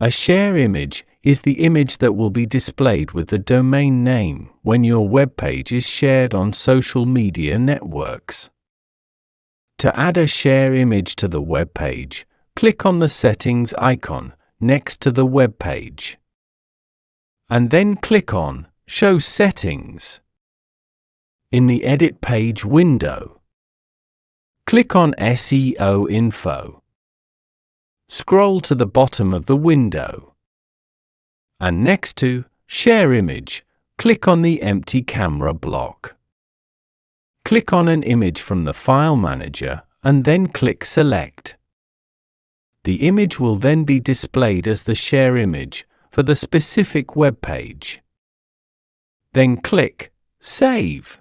A share image is the image that will be displayed with the domain name when your web page is shared on social media networks. To add a share image to the web page, click on the settings icon next to the web page. And then click on Show Settings. In the Edit Page window, click on SEO Info. Scroll to the bottom of the window. And next to Share Image, click on the empty camera block. Click on an image from the file manager and then click Select. The image will then be displayed as the share image for the specific web page. Then click Save.